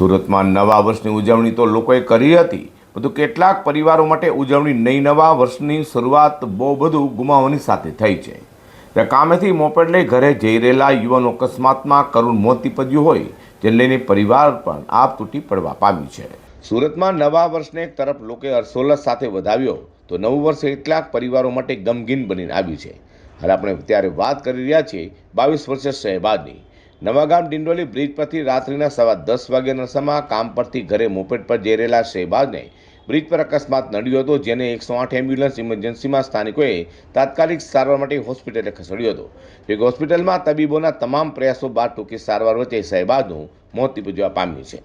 સુરતમાં નવા વર્ષની ઉજવણી તો લોકોએ કરી હતી, પરંતુ કેટલાક પરિવારો માટે ઉજવણી નહીં, નવા વર્ષની શરૂઆત બહુ બધું ગુમાવવાની સાથે થઈ છે. ત્યાં કામેથી મોપેડ લઈ ઘરે જઈ રહેલા યુવાનો અકસ્માતમાં કરુણ મોત નીપજ્યું હોય, જેને લઈને પરિવાર પણ આપ તૂટી પડવા પામ્યું છે. સુરતમાં નવા વર્ષને એક તરફ લોકોએ હર્ષોલ્લાસ સાથે વધાવ્યો, તો નવું વર્ષ કેટલાક પરિવારો માટે ગમગીન બનીને આવ્યું છે. હાલ આપણે ત્યારે વાત કરી રહ્યા છીએ 22 વર્ષીય શહેબાજની. નવાગામ ડિંડોલી બ્રિજ પરથી રાત્રિના 10:15 વાગ્યાના સમયમાં કામ પરથી ઘરે મોપેડ પર જઈ રહેલા શહેબાજને બ્રિજ પર અકસ્માત નડ્યો હતો, જેને 108 એમ્બ્યુલન્સ ઇમરજન્સીમાં સ્થાનિકોએ તાત્કાલિક સારવાર માટે હોસ્પિટલે ખસેડ્યો હતો. જોકે હોસ્પિટલમાં તબીબોના તમામ પ્રયાસો બાદ ટૂંકી સારવાર વચ્ચે શહેબાજનું મોત નીપજવા પામ્યું છે,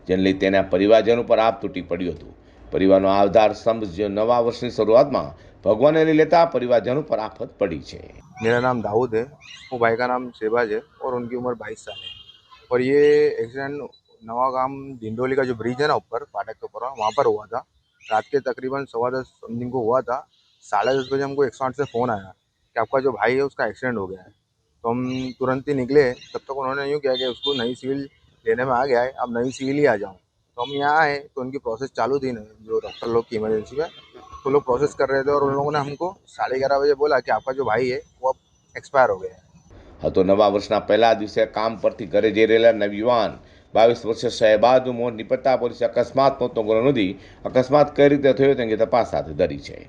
જેને લઈ તેના પરિવારજનો પર આપ તૂટી પડ્યું હતું. પરિવારનો આધાર સ્તંભ નવા વર્ષની શરૂઆતમાં भगवान ले लेता परिवारजनों पर आफत पड़ी है। मेरा नाम दाऊद है, वो भाई का नाम शहबाज है और उनकी उम्र 22 साल है। और ये एक्सीडेंट नवागाम डिंडोली का जो ब्रिज है ना ऊपर फाटक के ऊपर वहाँ पर हुआ था। रात के तकरीबन 10:15 समथिंग को हुआ था। 10:30 बजे हमको 108 से फ़ोन आया कि आपका जो भाई है उसका एक्सीडेंट हो गया है। तो हम तुरंत ही निकले। तब तक उन्होंने यूँ किया कि उसको नई सिविल लेने में आ गया है, अब नई सिविल ही आ जाऊँ। तो हम यहाँ आए तो उनकी प्रोसेस चालू थी, जो डॉक्टर लोग की इमरजेंसी में, तो लोग प्रोसेस कर रहे थे और उन लोगों ने हमको 11:30 बजे बोला कि आपका जो भाई है वो अब एक्सपायर हो गया है। हाँ, तो नवा वर्षना पहला दिवसे काम परथी घरे जई रहेला नवयुवान 22 वर्षीय शહેબાજનું મોત નિપજતા પોલીસે અકસ્માત મોતનો ગુનો નોંધી અકસ્માત કઈ રીતે થયો તેની તપાસ હાથ ધરી છે।